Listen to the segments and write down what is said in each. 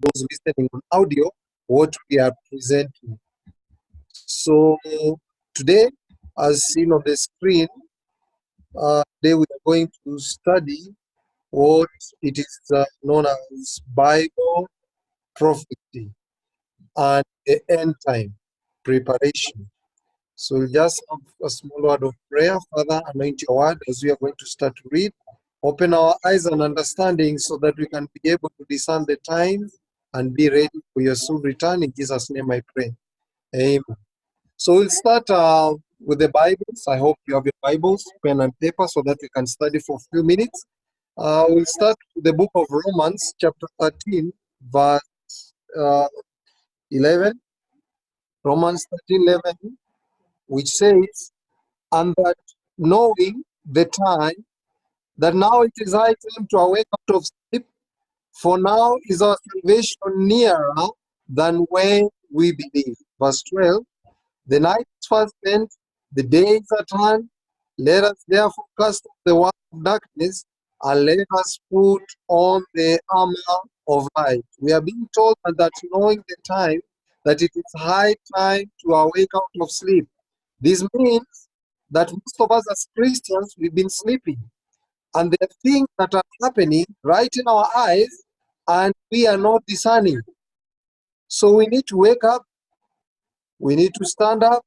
those listening on audio what we are presenting. So today, as seen on the screen, today we are going to study what it is known as Bible prophecy and the end time preparation. So we'll just have a small word of prayer. Father, anoint your word as we are going to start to read. Open our eyes and understanding so that we can be able to discern the times and be ready for your soon return. In Jesus' name I pray. Amen. So we'll start with the Bibles. I hope you have your Bibles, pen and paper, so that we can study for a few minutes. We'll start with the book of Romans, chapter 13, verse 11. Romans 13:11, which says, and that knowing the time, that now it is high time to awake out of sleep, for now is our salvation nearer than when we believe. Verse 12, the night is fast spent, the day is at hand. Let us therefore cast off the work of darkness and let us put on the armor of light. We are being told that knowing the time, that it is high time to awake out of sleep. This means that most of us as Christians, we've been sleeping. And there are things that are happening right in our eyes, and we are not discerning. So we need to wake up. We need to stand up.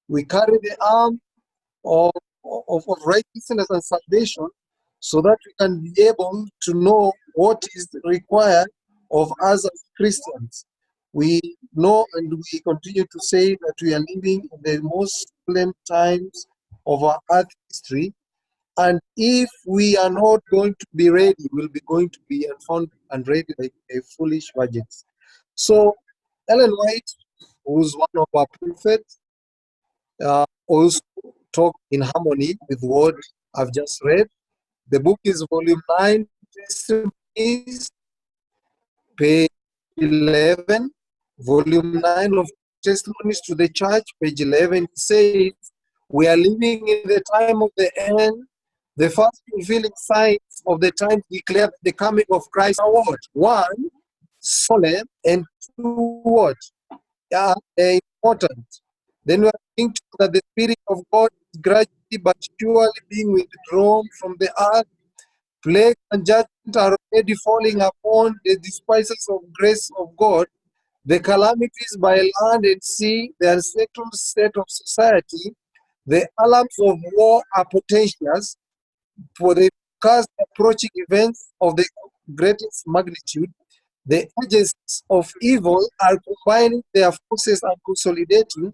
We carry the arm of righteousness and salvation so that we can be able to know what is required of us as Christians. We know and we continue to say that we are living in the most solemn times of our earth history. And if we are not going to be ready, we'll be going to be found and ready like a foolish virgins. So Ellen White, who's one of our prophets, also talk in harmony with what I've just read. The book is volume 9, Testimonies, page 11. Volume 9 of Testimonies to the Church, page 11, says, we are living in the time of the end. The first fulfilling signs of the time declare the coming of Christ are what? One, solemn, and two, what? Important. Then we are being told that the Spirit of God is gradually but surely being withdrawn from the earth. Plague and judgment are already falling upon the despisers of grace of God. The calamities by land and sea, the unsettled state of society, the alarms of war are portentous for the fast approaching events of the greatest magnitude. The agents of evil are combining their forces and consolidating.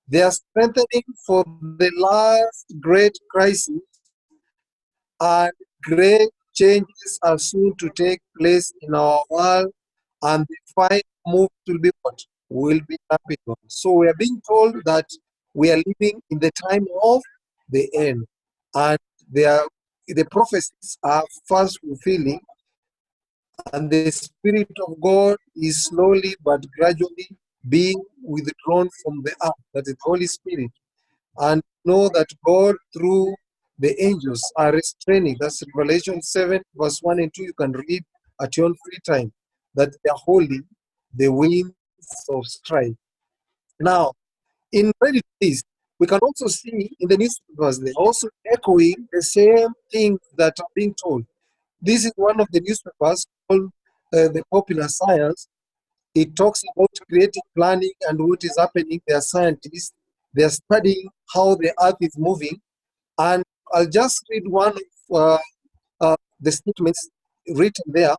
They are strengthening for the last great crisis, and great changes are soon to take place in our world, and the final move will be what? Will be rapid. So we are being told that we are living in the time of the end, and the prophecies are fast fulfilling, and the Spirit of God is slowly but gradually being withdrawn from the earth, that is Holy Spirit. And know that God, through the angels, are restraining. That's Revelation 7, verse 1 and 2. You can read at your own free time, that they are holding the winds of strife. Now, in ready days, we can also see in the newspapers, they're also echoing the same things that are being told. This is one of the newspapers called The Popular Science. It talks about creative planning and what is happening. They are scientists. They are studying how the earth is moving. And I'll just read one of the statements written there.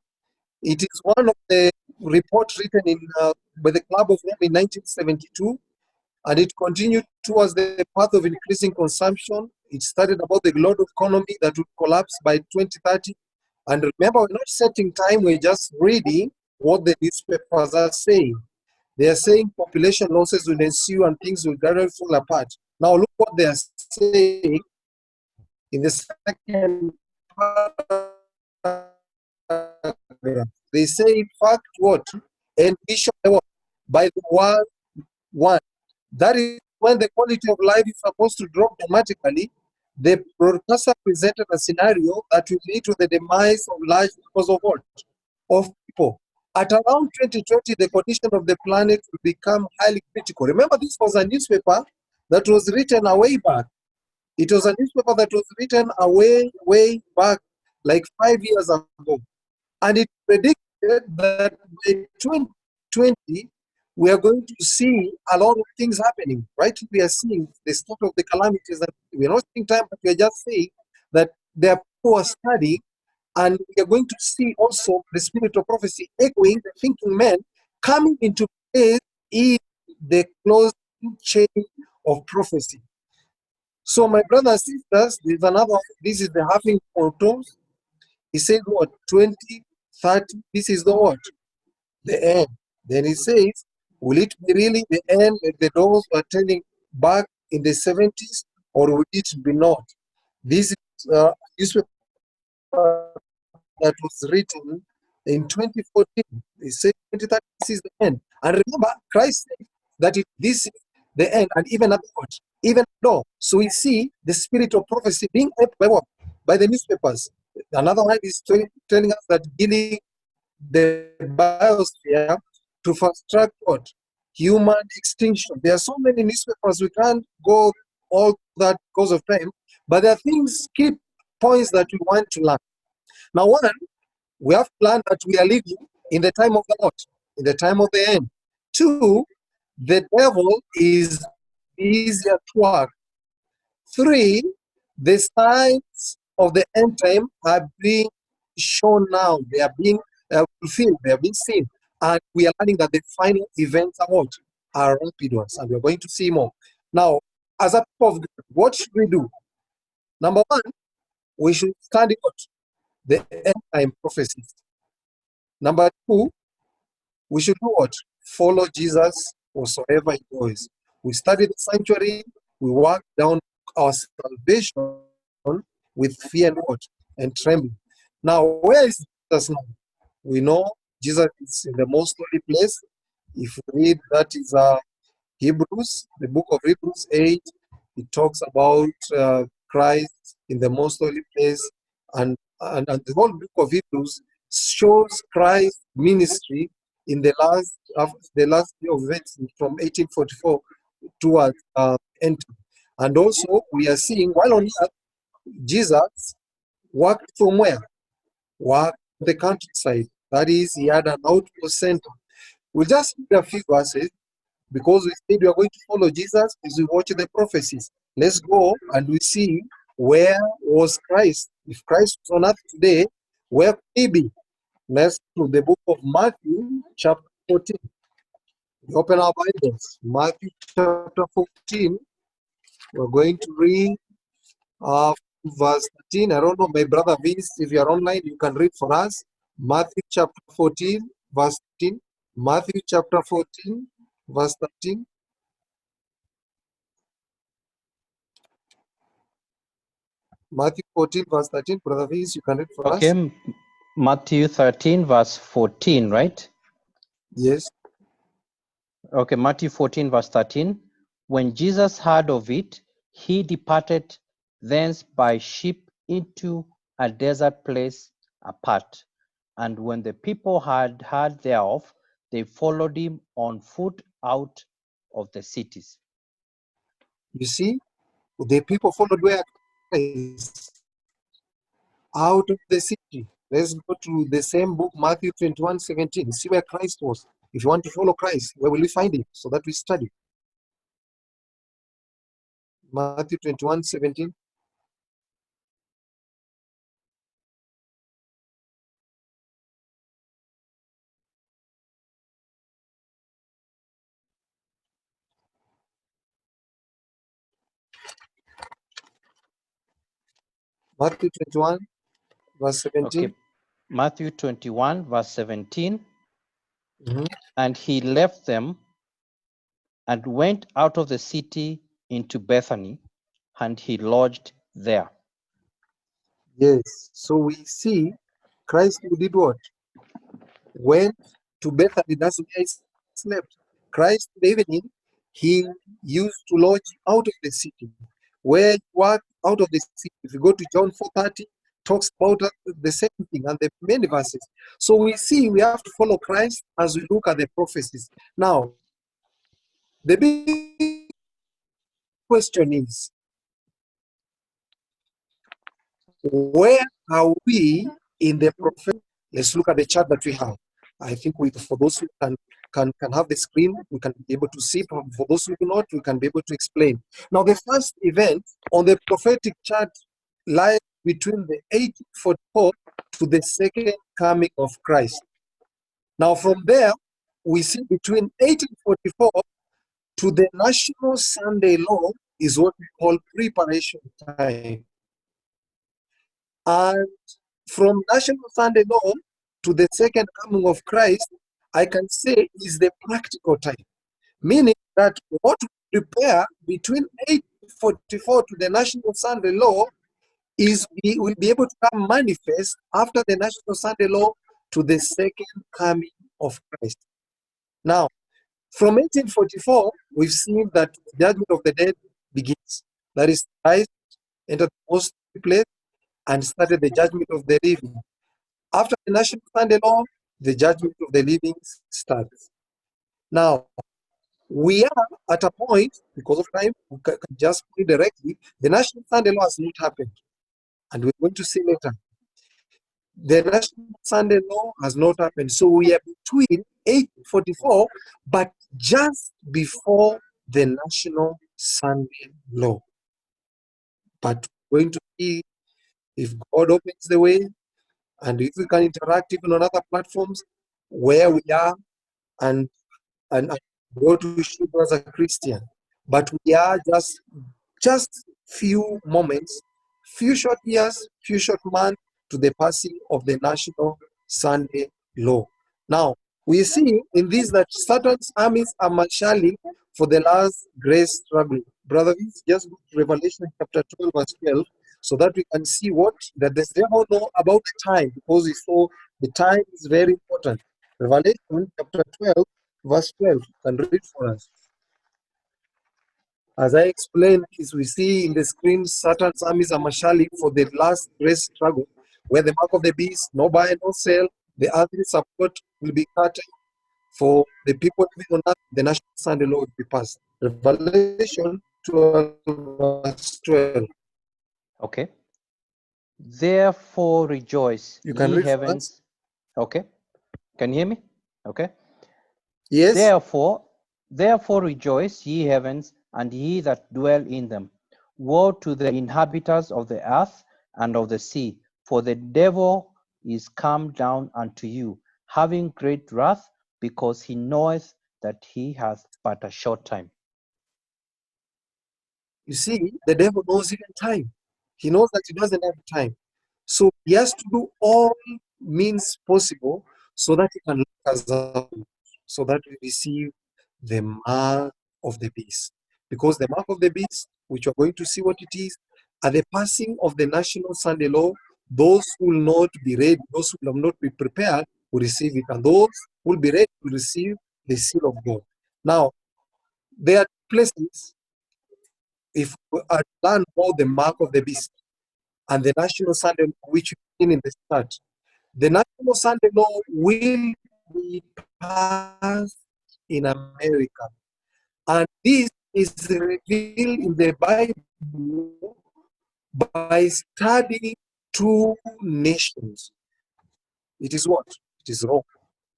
It is one of the reports written by the Club of Rome in 1972. And it continued towards the path of increasing consumption. It started about the global economy that would collapse by 2030. And remember, we're not setting time, we're just reading what the newspapers are saying. They are saying population losses will ensue and things will gradually fall apart. Now look what they are saying in the second paragraph. They say, in fact, what? And we show by the word one. That is when the quality of life is supposed to drop dramatically. The broadcaster presented a scenario that will lead to the demise of large numbers of what? Of people. At around 2020, the condition of the planet will become highly critical. Remember, this was a newspaper that was written a way back. It was a newspaper that was written way back, like 5 years ago. And it predicted that by 2020, we are going to see a lot of things happening. Right? We are seeing the start of the calamities, and we're not seeing time, but we are just saying that there are people who are studying, and we are going to see also the spirit of prophecy echoing the thinking men coming into place in the closed chain of prophecy. So, my brothers and sisters, there's another, this is the having photos. He said what? 2030, this is the what? The end. Then he says, will it be really the end like the doors were turning back in the 70s, or will it be not? This is newspaper that was written in 2014. He said 2030, this is the end. And remember, Christ said that this is the end, and even at what? Even though. So we see the spirit of prophecy being helped by what? By the newspapers. Another one is telling us that killing the biosphere to fast track what? Human extinction. There are so many newspapers, we can't go all that because of time, but there are things, key points that we want to learn. Now, one, we have to learn that we are living in the time of the Lord, in the time of the end. Two, the devil is busy at work. Three, the signs of the end time are being shown now. They are being fulfilled. They are being seen. And we are learning that the final events are what? Are rapid ones. And we're going to see more. Now, as a people of God, what should we do? Number one, we should study what? The end time prophecies. Number two, we should do what? Follow Jesus whatsoever he goes. We study the sanctuary, we work down our salvation with fear and what? And trembling. Now, where is Jesus now? We know Jesus is in the most holy place. If we read, that is Hebrews, the book of Hebrews 8, it talks about Christ in the most holy place, and the whole book of Hebrews shows Christ's ministry in the last day of events from 1844 towards end. And also we are seeing while on earth, Jesus worked from where? Worked the countryside. That is, he had an outpost center. We'll just read a few verses because we said we are going to follow Jesus as we watch the prophecies. Let's go and we see where was Christ. If Christ was on earth today, where could he be? Let's to the book of Matthew, chapter 14. We open our Bibles. Matthew chapter 14. We're going to read verse 13. I don't know, my brother Vince, if you are online, you can read for us. Matthew chapter 14, verse 13. Matthew chapter 14, verse 13. Matthew 14, verse 13. Brother Vince, you can read for us. Okay, Matthew 13, verse 14, right? Yes. Okay, Matthew 14, verse 13. When Jesus heard of it, he departed thence by ship into a desert place apart. And when the people had heard thereof, they followed him on foot out of the cities. You see, the people followed where Christ out of the city. Let's go to the same book, Matthew 21, 17. See where Christ was. If you want to follow Christ, where will we find him? So that we study. Matthew 21, 17. Matthew 21, verse 17. Okay, Matthew 21, verse 17. Mhm. And he left them and went out of the city into Bethany, and he lodged there. Yes. So we see Christ who did what? Went to Bethany. That's where he slept. Christ in the evening, he used to lodge out of the city. Where he worked out of the city. If you go to John 4:30, talks about the same thing and the many verses. So we see we have to follow Christ as we look at the prophecies. Now, the big question is, where are we in the prophet? Let's look at the chart that we have. I think for those who can have the screen, we can be able to see. For those who do not, we can be able to explain. Now, the first event on the prophetic chart lies between the 1844 to the second coming of Christ. Now, from there, we see between 1844 to the National Sunday Law is what we call preparation time. And from National Sunday Law to the second coming of Christ, I can say is the practical time. Meaning that what we prepare between 1844 to the National Sunday Law is we will be able to come manifest after the National Sunday Law to the second coming of Christ. Now, from 1844, we've seen that the judgment of the dead begins. That is, Christ entered the most place and started the judgment of the living. After the National Sunday Law, the judgment of the living starts. Now, we are at a point, because of time, we can just put it directly, the National Sunday Law has not happened. And we're going to see later. The National Sunday Law has not happened. So we are between 1844, but just before the National Sunday Law. But we're going to see if God opens the way and if we can interact even on other platforms where we are and go to worship as a Christian. But we are just few moments, few short years, few short months to the passing of the National Sunday Law. Now, we see in this that Satan's armies are marshalling for the last great struggle. Brother, just go to Revelation chapter 12, verse 12, so that we can see what that the devil know about the time, because we saw the time is very important. Revelation chapter 12, verse 12, you can read for us. As I explained, is we see in the screen Satan's armies are marshalling for the last great struggle, where the mark of the beast, no buy, no sell, the earthly support will be cut for the people living on earth, the National Sunday Law will be passed. Revelation 12, verse 12. Okay. Therefore rejoice, You can ye read for us. heavens. Okay. Can you hear me? Okay. Yes. Therefore rejoice, ye heavens, and ye that dwell in them. Woe to the inhabitants of the earth and of the sea, for the devil is come down unto you, having great wrath, because he knoweth that he hath but a short time. You see, the devil knows even time. He knows that he doesn't have time. So he has to do all means possible so that he can look us up, so that we receive the mark of the beast. Because the mark of the beast, which we're going to see what it is, at the passing of the National Sunday Law, those who will not be ready, those who will not be prepared, will receive it. And those who will be ready will receive the seal of God. Now, there are places, if we are to learn about the mark of the beast and the National Sunday Law, which we've seen in the start, the National Sunday Law will be passed in America. And this is revealed in the Bible by studying two nations. It is what? It is Rome.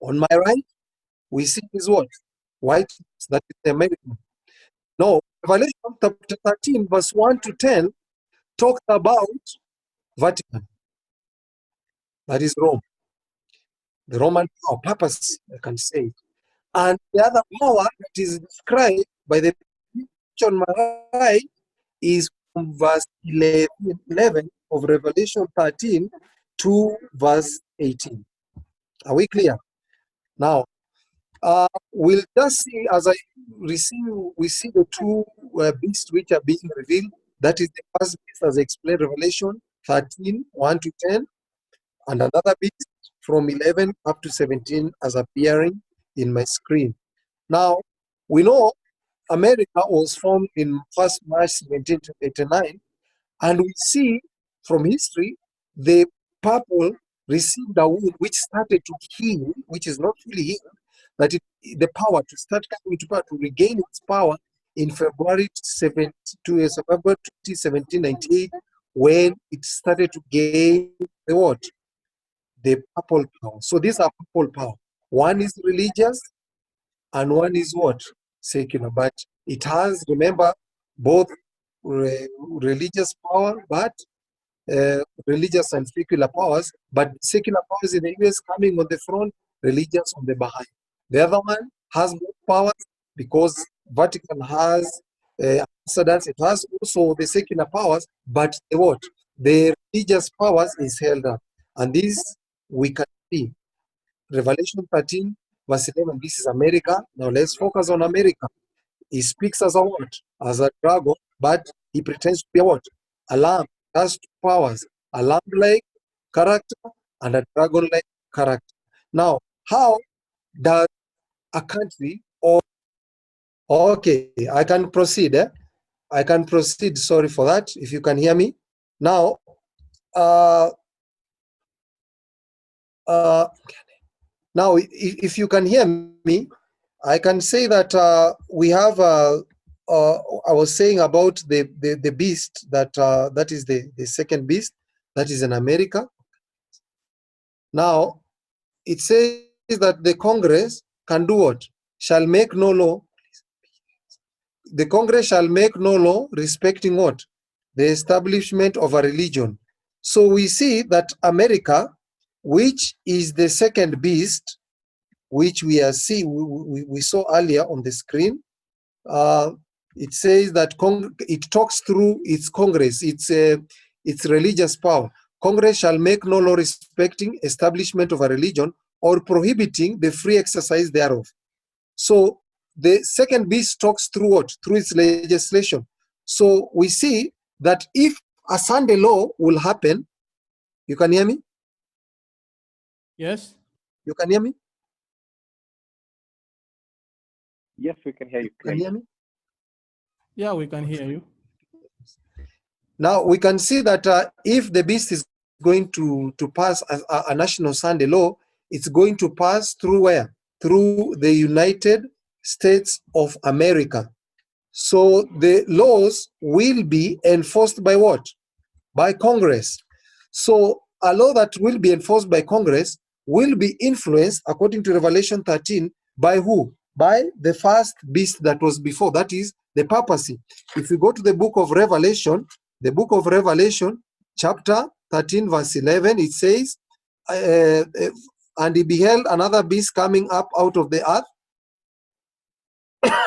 On my right, we see it is what? White, that is the American. No, Revelation chapter 13, verse 1 to 10 talks about Vatican. That is Rome. The Roman power, purpose, I can say. And the other power that is described by the picture on my right is from verse 11 of Revelation 13 to verse 18. Are we clear? Now, we'll just see as we see the two beasts which are being revealed. That is the first beast as I explained, Revelation 13, 1 to 10, and another beast from 11 up to 17 as appearing in my screen. Now, we know America was formed in 1st March 1789, and we see from history the purple received a wound which started to heal, which is not fully healed, that the power to start coming into power, to regain its power in February 2017-98, when it started to gain the what? The purple power. So these are purple power. One is religious and one is what? Secular. But it has, remember, both religious power, but religious and secular powers, but secular powers in the US coming on the front, religious on the behind. The other one has more powers because Vatican has ambassadors. It has also the secular powers, but the what? The religious powers is held up. And this we can see. Revelation 13, verse 11, this is America. Now let's focus on America. He speaks as a what? As a dragon, but he pretends to be a what? A lamb. Has two powers, a lamb-like character and a dragon-like character. Now, how does a country or okay, I can proceed. I can proceed. Sorry for that. If you can hear me. Now, uh, uh, now, if you can hear me, I can say that we have. I was saying about the beast that is the second beast that is in America. Now it says that the Congress can do what? Shall make no law. The Congress shall make no law respecting what? The establishment of a religion. So we see that America, which is the second beast, which we saw earlier on the screen, it says that it talks through its Congress, its religious power. Congress shall make no law respecting establishment of a religion or prohibiting the free exercise thereof. So the second beast talks through what? Through its legislation. So we see that if a Sunday law will happen, you can hear me? Yes. You can hear me? Yes, we can hear you Can you hear clearly. me? Yeah, we can hear you. Now we can see that if the beast is going to pass a national Sunday law, it's going to pass through where? Through the United States of America. So the laws will be enforced by what? By Congress. So a law that will be enforced by Congress will be influenced, according to Revelation 13, by who? By the first beast that was before, that is the papacy. If you go to the book of Revelation, chapter 13, verse 11, it says, and he beheld another beast coming up out of the earth,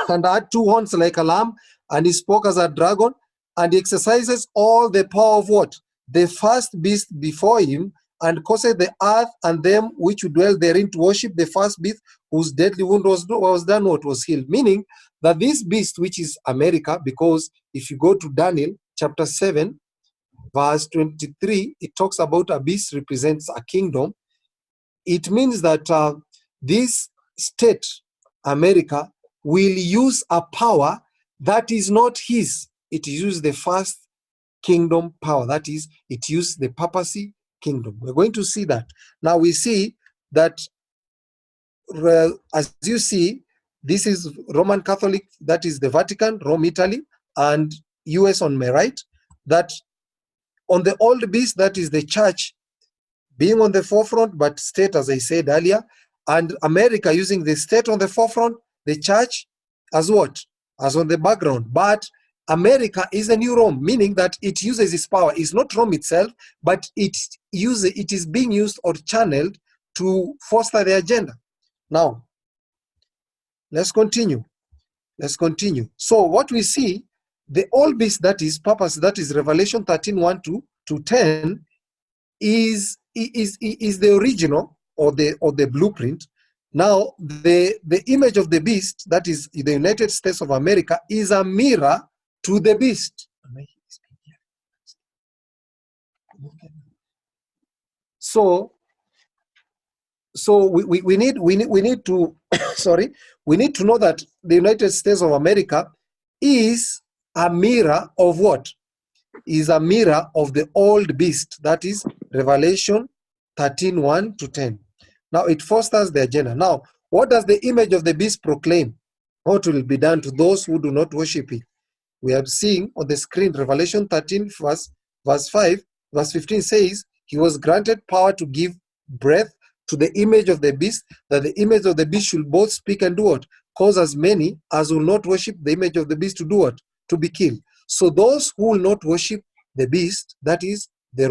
and had two horns like a lamb, and he spoke as a dragon, and he exercises all the power of what? The first beast before him, and caused the earth and them which dwell therein to worship the first beast, whose deadly wound was done, what was healed. Meaning that this beast, which is America, because if you go to Daniel chapter 7, verse 23, it talks about a beast represents a kingdom. It means that this state, America, will use a power that is not his. It uses the first kingdom power. That is, it used the papacy kingdom. We're going to see that. Now we see that, as you see, this is Roman Catholic, that is the Vatican, Rome, Italy, and US on my right. That on the old beast, that is the church being on the forefront, but state, as I said earlier, and America using the state on the forefront, the church as what? As on the background. But America is a new Rome, meaning that it uses its power. It's not Rome itself, but it is being used or channeled to foster the agenda. Now, let's continue. So what we see, the old beast, that is purpose, that is Revelation 13, 1 to 10, is the original or the blueprint. Now the image of the beast, that is the United States of America, is a mirror to the beast. So we need to sorry, we need to know that the United States of America is a mirror of what? is a mirror of the old beast. That is Revelation 13:1 to 10. Now it fosters the agenda. Now, what does the image of the beast proclaim? What will be done to those who do not worship it? We are seeing on the screen Revelation 13 verse 15 says, he was granted power to give breath to the image of the beast, that the image of the beast should both speak and do what? Cause as many as will not worship the image of the beast to do what? To be killed. So those who will not worship the beast, that is the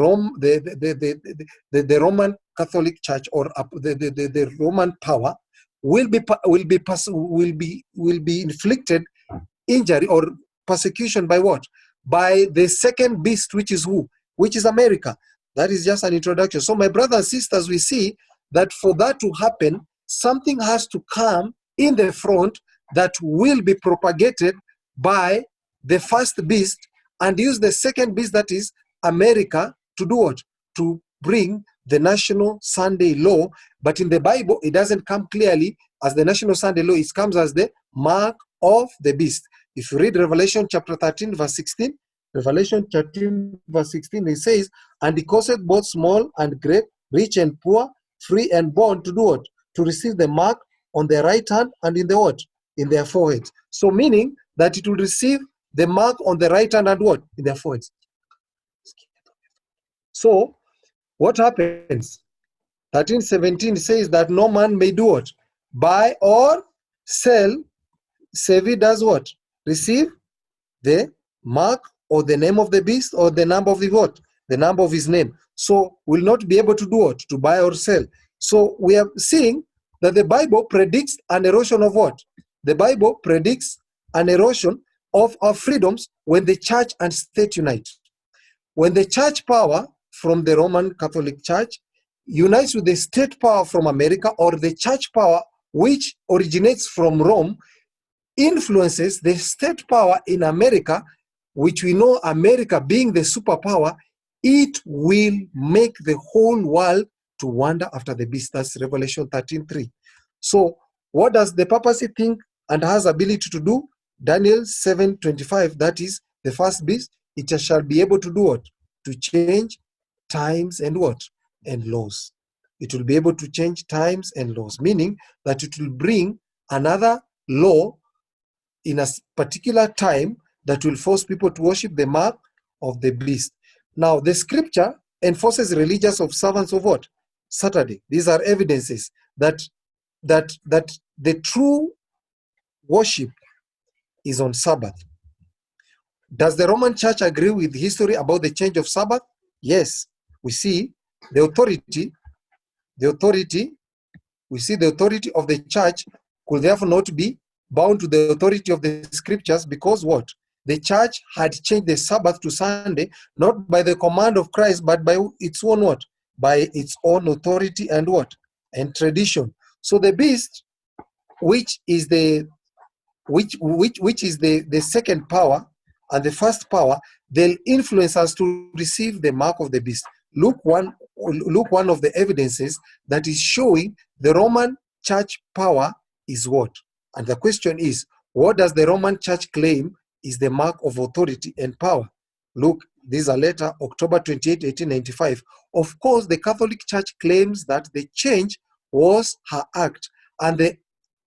Roman Catholic Church, or the Roman power, will be inflicted injury or persecution by what? By the second beast, which is who? Which is America. That is just an introduction. So my brothers and sisters, we see that for that to happen, something has to come in the front that will be propagated by the first beast and use the second beast, that is America, to do what? To bring the national Sunday law. But in the Bible, it doesn't come clearly as the national Sunday law. It comes as the mark of the beast. If you read Revelation chapter 13, verse 16, Revelation 13, verse 16, it says, and he causeth both small and great, rich and poor, free and bond to do what? To receive the mark on their right hand and in the what? In their foreheads. So meaning that it will receive the mark on the right hand and what? In their foreheads. So what happens? 13:17 says that no man may do what? Buy or sell, save he does what? Receive the mark or the name of the beast or the number of the what? The number of his name. So will not be able to do what? To buy or sell. So we are seeing that the Bible predicts an erosion of what? The Bible predicts an erosion of our freedoms when the church and state unite. When the church power from the Roman Catholic Church unites with the state power from America, or the church power which originates from Rome influences the state power in America, which we know America being the superpower, it will make the whole world to wander after the beast. That's Revelation 13:3. So what does the papacy think and has ability to do? Daniel 7:25, that is the first beast, it shall be able to do what? To change times and what? And laws. It will be able to change times and laws, meaning that it will bring another law in a particular time that will force people to worship the mark of the beast. Now, the scripture enforces religious observance of what? Saturday. These are evidences that the true worship is on Sabbath. Does the Roman Church agree with history about the change of Sabbath? Yes. We see the authority of the church could therefore not be bound to the authority of the scriptures, because what? The church had changed the Sabbath to Sunday, not by the command of Christ, but by its own what? By its own authority and what? And tradition. So the beast, which is the second power and the first power, they'll influence us to receive the mark of the beast. Look one of the evidences that is showing the Roman church power is what? And the question is, what does the Roman church claim is the mark of authority and power? Look, this is a letter, October 28, 1895. Of course, the Catholic Church claims that the change was her act, and the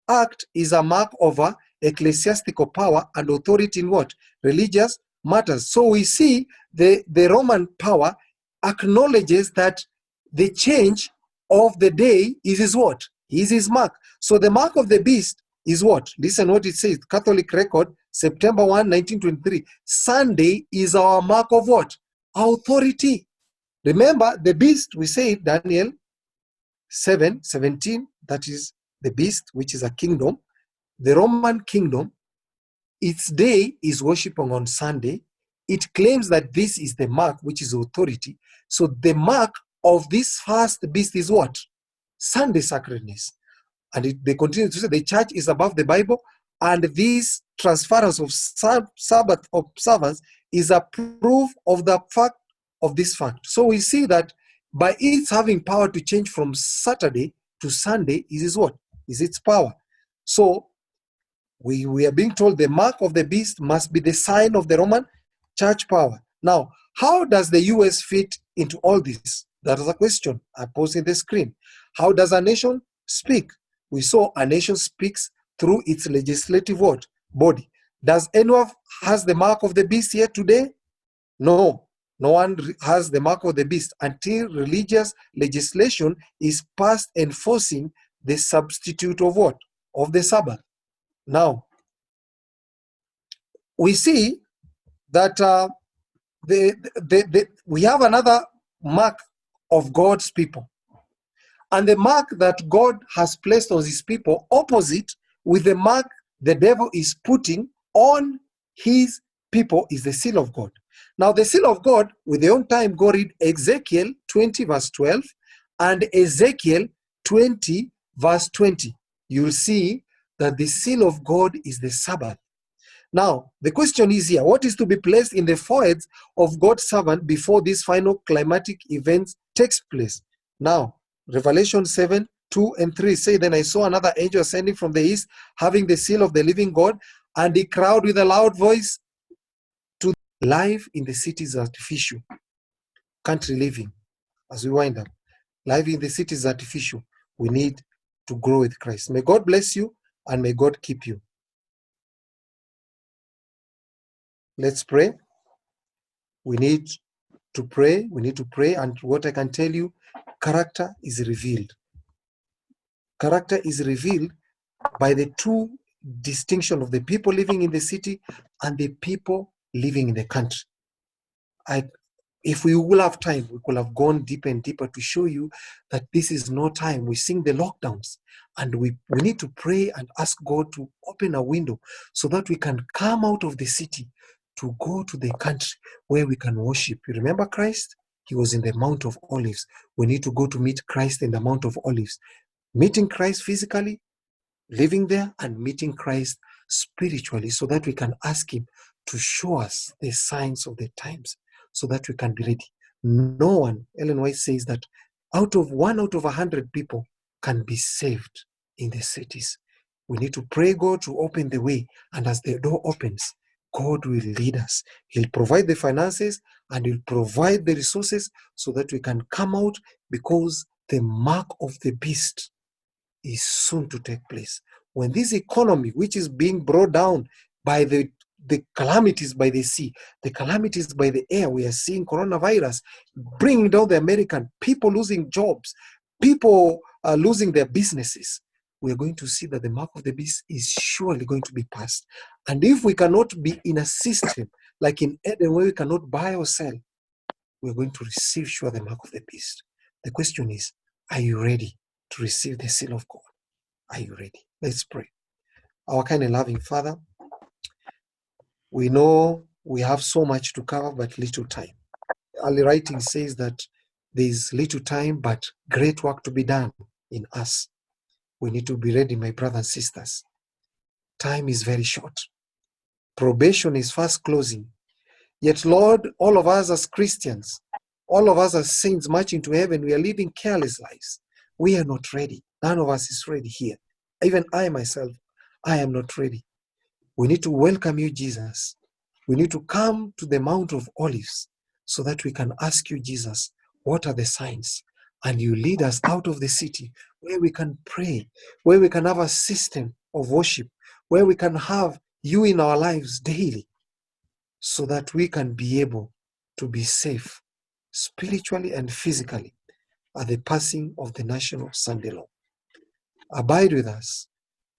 act is a mark of her ecclesiastical power and authority in what? Religious matters. So we see the Roman power acknowledges that the change of the day is his what? Is his mark. So the mark of the beast is what? Listen what it says, Catholic record, September 1, 1923. Sunday is our mark of what? Authority. Remember, the beast, we say Daniel 7:17, that is the beast, which is a kingdom. The Roman kingdom, its day is worshiping on Sunday. It claims that this is the mark, which is authority. So the mark of this first beast is what? Sunday sacredness. And they continue to say the church is above the Bible, and this transference of Sabbath observance is a proof of the fact of this fact. So we see that by its having power to change from Saturday to Sunday is what? Is its power. So we are being told the mark of the beast must be the sign of the Roman church power. Now, how does the US fit into all this? That is a question I posed in the screen. How does a nation speak? We saw a nation speaks through its legislative what? Body. Does anyone has the mark of the beast here today? No. No one has the mark of the beast until religious legislation is passed enforcing the substitute of what? Of the Sabbath. Now, we see that we have another mark of God's people. And the mark that God has placed on his people opposite with the mark the devil is putting on his people is the seal of God. Now the seal of God, with their own time, go read Ezekiel 20 verse 12 and Ezekiel 20 verse 20. You'll see that the seal of God is the Sabbath. Now, the question is here, what is to be placed in the foreheads of God's servant before this final climatic event takes place? Now, Revelation 7, 2 and 3 say, then I saw another angel ascending from the east, having the seal of the living God, and he cried with a loud voice to life in the city is artificial. Country living, as we wind up. Life in the city is artificial. We need to grow with Christ. May God bless you and may God keep you. Let's pray. We need to pray. We need to pray. And what I can tell you, character is revealed. Character is revealed by the true distinction of the people living in the city and the people living in the country. If we will have time, we could have gone deeper and deeper to show you that this is no time. We sing the lockdowns and we need to pray and ask God to open a window so that we can come out of the city to go to the country where we can worship. You remember Christ? He was in the Mount of Olives. We need to go to meet Christ in the Mount of Olives. Meeting Christ physically, living there, and meeting Christ spiritually so that we can ask him to show us the signs of the times so that we can be ready. No one, Ellen White says that out of 100 people can be saved in the cities. We need to pray God to open the way, and as the door opens, God will lead us. He'll provide the finances and he'll provide the resources so that we can come out, because the mark of the beast is soon to take place. When this economy, which is being brought down by the calamities by the sea, the calamities by the air, we are seeing coronavirus bringing down the American, people losing jobs, people losing their businesses. We are going to see that the mark of the beast is surely going to be passed. And if we cannot be in a system like in Eden where we cannot buy or sell, we're going to receive sure the mark of the beast. The question is, are you ready to receive the seal of God? Are you ready? Let's pray. Our kind and loving Father, we know we have so much to cover, but little time. Early writing says that there is little time, but great work to be done in us. We need to be ready, my brothers and sisters. Time is very short. Probation is fast closing. Yet, Lord, all of us as Christians, all of us as saints marching to heaven, we are living careless lives. We are not ready. None of us is ready here. Even I myself, I am not ready. We need to welcome you, Jesus. We need to come to the Mount of Olives so that we can ask you, Jesus, what are the signs? And you lead us out of the city where we can pray, where we can have a system of worship, where we can have you in our lives daily, so that we can be able to be safe spiritually and physically at the passing of the national Sunday law. Abide with us.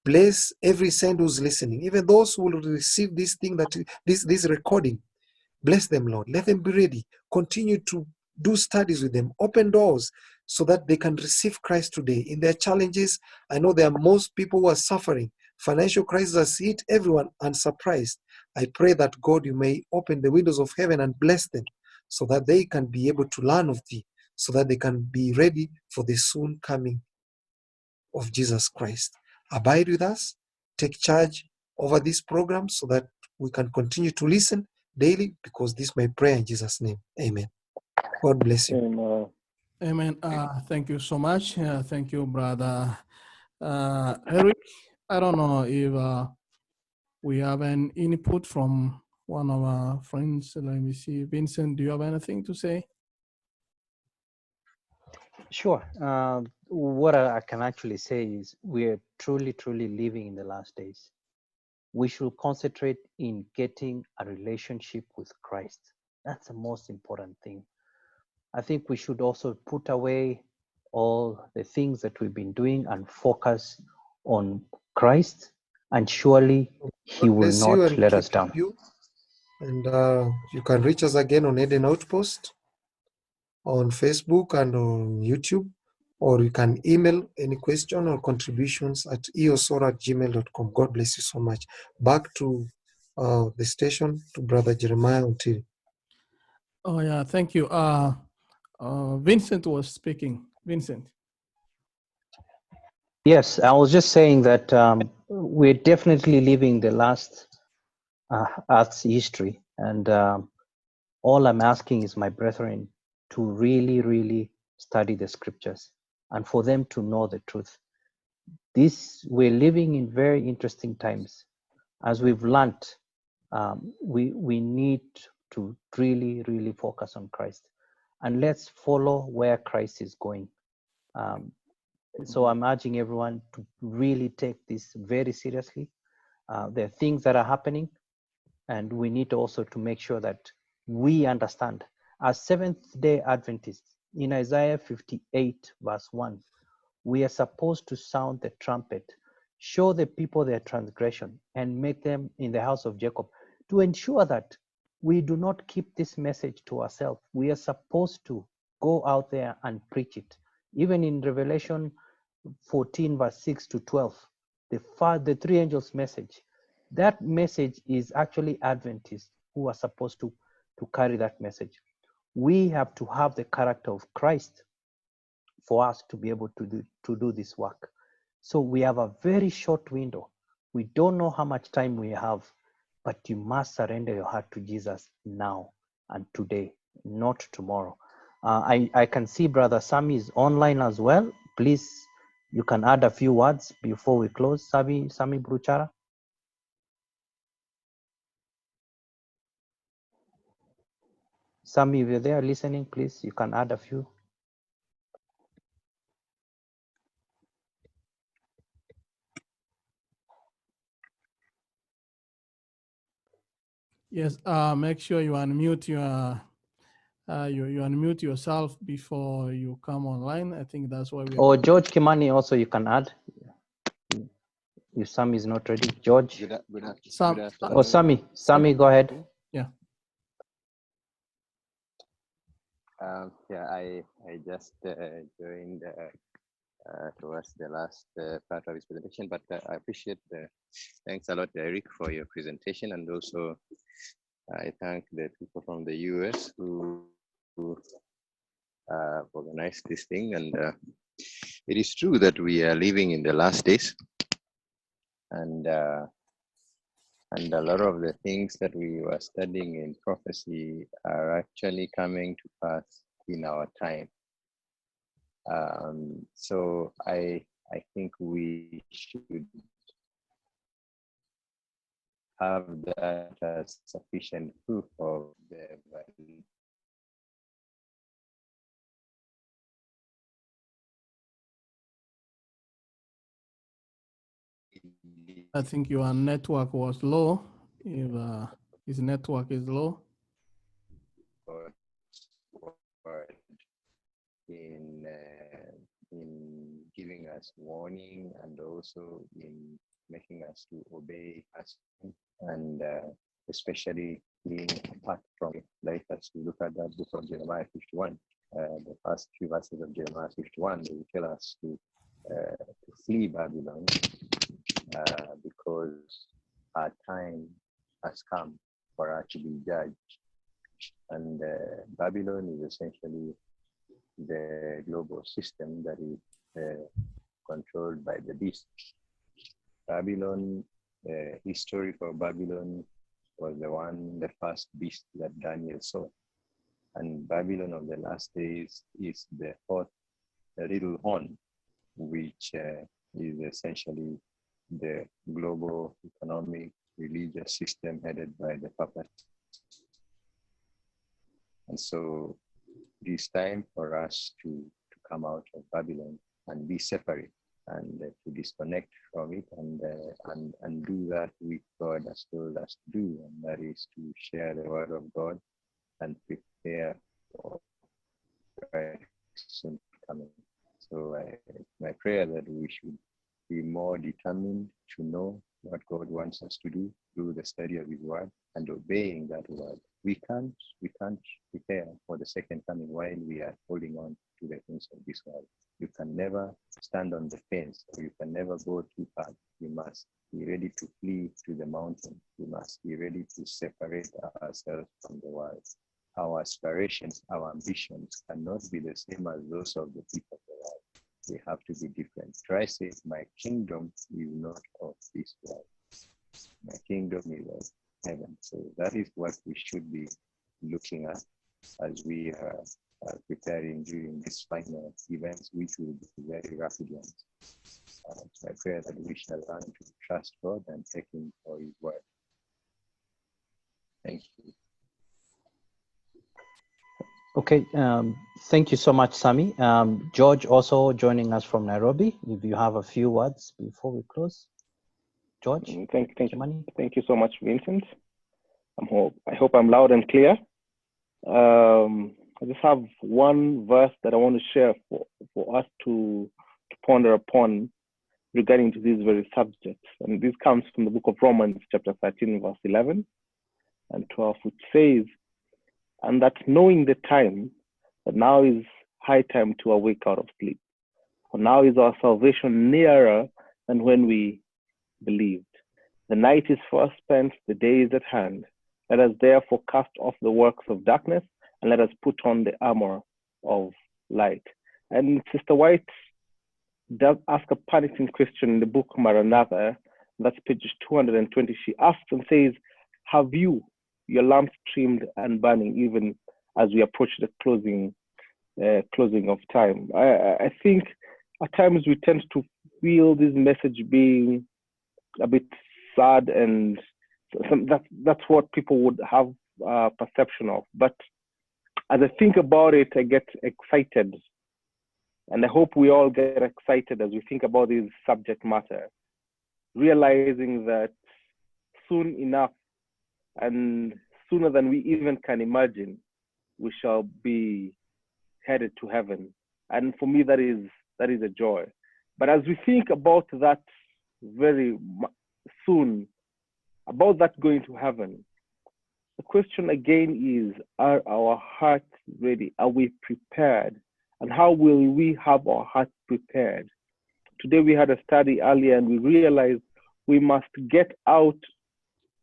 Bless every saint who's listening, even those who will receive this thing, that this recording. Bless them, Lord. Let them be ready. Continue to do studies with them. Open doors so that they can receive Christ today. In their challenges, I know there are most people who are suffering. Financial crisis has hit everyone unsurprised. I pray that God, you may open the windows of heaven and bless them so that they can be able to learn of thee, so that they can be ready for the soon coming of Jesus Christ. Abide with us. Take charge over this program so that we can continue to listen daily, because this is my prayer in Jesus' name. Amen. God bless you. And Amen. Thank you so much. Thank you, brother Eric. I don't know if we have an input from one of our friends. Let me see. Vincent, do you have anything to say? Sure. What I can actually say is we're truly, truly living in the last days. We should concentrate in getting a relationship with Christ. That's the most important thing. I think we should also put away all the things that we've been doing and focus on Christ, and surely He God will bless you not and let keep us down. you. And you can reach us again on Eden Outpost on Facebook and on YouTube, or you can email any question or contributions at eosora@gmail.com. God bless you so much. Back to the station to Brother Jeremiah until. Oh yeah, thank you. Vincent was speaking. Vincent. Yes, I was just saying that we're definitely living the last Earth's history, and all I'm asking is my brethren to really, really study the scriptures and for them to know the truth. We're living in very interesting times. As we've learned, we need to really, really focus on Christ, and let's follow where Christ is going. So I'm urging everyone to really take this very seriously. There are things that are happening, and we need also to make sure that we understand. As Seventh-day Adventists, in Isaiah 58 verse 1, we are supposed to sound the trumpet, show the people their transgression, and make them in the house of Jacob, to ensure that we do not keep this message to ourselves. We are supposed to go out there and preach it. Even in Revelation 14 verse 6 to 12, the three angels message, that message is actually Adventists who are supposed to carry that message. We have to have the character of Christ for us to be able to do this work. So we have a very short window. We don't know how much time we have, but you must surrender your heart to Jesus now and today, not tomorrow. I can see Brother Sami is online as well. Please, you can add a few words before we close. Sami Bruchara. Sami, if you're there listening, please, you can add a few. Yes. Make sure you unmute you unmute yourself before you come online. I think that's why we. Or George Kimani also you can add. If Sami is not ready, George. Good Sam, afternoon. Or Sami, go ahead. Yeah. Yeah, I just joined towards the last part of his presentation, but I appreciate thanks a lot, Eric, for your presentation, and also I thank the people from the US who organized this thing. And it is true that we are living in the last days, and a lot of the things that we were studying in prophecy are actually coming to pass in our time. So I think we should have that as sufficient proof of the validity. I think your network was low. If his network is low. In giving us warning, and also in making us to obey us, and especially being apart from it. Like as we look at that book of Jeremiah 51, the first few verses of Jeremiah 51, they will tell us to flee Babylon because our time has come for her to be judged. And Babylon is essentially the global system that is controlled by the beast. Babylon, the history for Babylon was the first beast that Daniel saw. And Babylon of the last days is the little horn, which is essentially the global economic, religious, the system headed by the Papa. And so it is time for us to come out of Babylon and be separate and to disconnect from it and do that which God has told us to do, and that is to share the word of God and prepare for Christ's soon coming. So my prayer that we should be more determined to know what God wants us to do through the study of His word and obeying that word. We can't prepare for the second coming while we are holding on to the things of this world. You can never stand on the fence, or you can never go too far. You must be ready to flee to the mountain. We must be ready to separate ourselves from the world. Our aspirations, our ambitions cannot be the same as those of the people of the world. They have to be different. Christ says, my kingdom is not of this world. My kingdom is of heaven. So that is what we should be looking at as we are preparing during these final events, which will be very rapid ones. So I pray that we shall learn to trust God and take Him for His word. Thank you. Okay, thank you so much, Sami. George also joining us from Nairobi. If you have a few words before we close. George? Thank you so much, Vincent. I hope I'm loud and clear. I just have one verse that I want to share for us to ponder upon regarding to these very subjects. And this comes from the book of Romans, chapter 13, verse 11 and 12, which says, and that knowing the time, that now is high time to awake out of sleep. For now is our salvation nearer than when we believed. The night is fast spent, the day is at hand. Let us therefore cast off the works of darkness and let us put on the armor of light. And Sister White does ask a panicking question in the book Maranatha, that's page 220. She asks and says, have you your lamps trimmed and burning even as we approach the closing of time? I think at times we tend to feel this message being a bit sad, and that's what people would have perception of. But as I think about it, I get excited, and I hope we all get excited as we think about this subject matter, realizing that soon enough, and sooner than we even can imagine, we shall be headed to heaven. And for me, that is a joy. But as we think about that very soon, about that going to heaven, the question again is, are our hearts ready? Are we prepared? And how will we have our hearts prepared? Today we had a study earlier, and we realized we must get out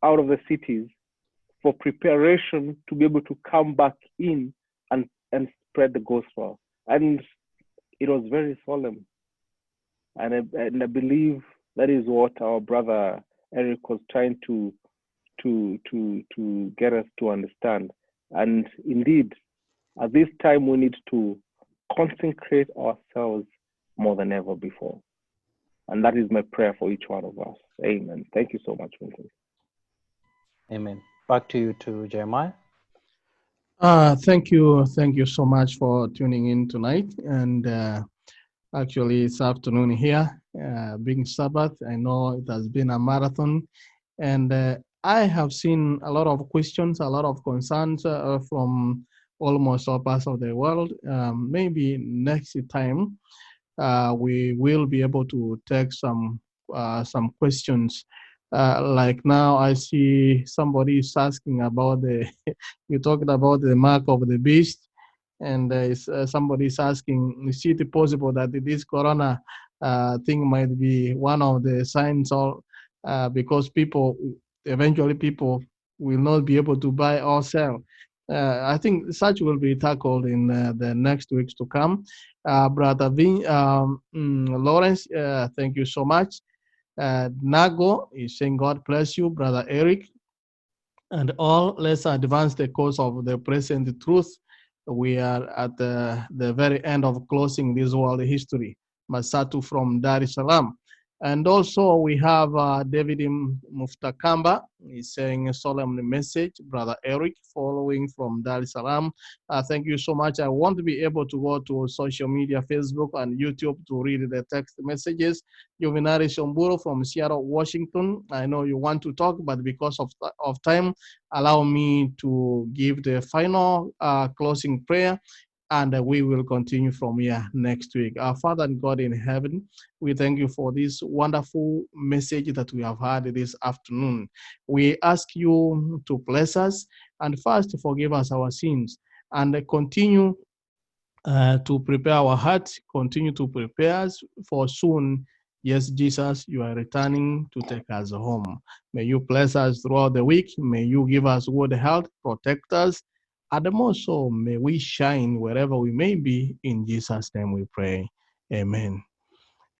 of the cities for preparation to be able to come back in and spread the gospel. And it was very solemn. And I believe that is what our brother Eric was trying to get us to understand. And indeed, at this time, we need to consecrate ourselves more than ever before. And that is my prayer for each one of us. Amen. Thank you so much, Vincent. Amen. Back to you, to Jeremiah. Thank you so much for tuning in tonight. And actually, it's afternoon here, being Sabbath. I know it has been a marathon, and I have seen a lot of questions, a lot of concerns from almost all parts of the world. Maybe next time we will be able to take some questions. Like now, I see somebody is asking about you talked about the mark of the beast, and somebody is asking, is it possible that this corona thing might be one of the signs, or because eventually people will not be able to buy or sell? I think such will be tackled in the next weeks to come. Brother Lawrence, thank you so much. Nago is saying, God bless you, Brother Eric. And all, let's advance the course of the present truth. We are at the very end of closing this world history. Masatu from Dar es Salaam. And also we have David Muftakamba. He's saying a solemn message. Brother Eric, following from Dar es Salaam. Thank you so much. I want to be able to go to social media, Facebook and YouTube to read the text messages. Juvenari Shomburo from Seattle, Washington. I know you want to talk, but because of time, allow me to give the final closing prayer, and we will continue from here next week. Our Father and God in heaven, we thank you for this wonderful message that we have had this afternoon. We ask you to bless us and first forgive us our sins, and continue to prepare our hearts, continue to prepare us for soon. Yes, Jesus, you are returning to take us home. May you bless us throughout the week. May you give us good health, protect us, and more so, may we shine wherever we may be. In Jesus' name we pray. Amen.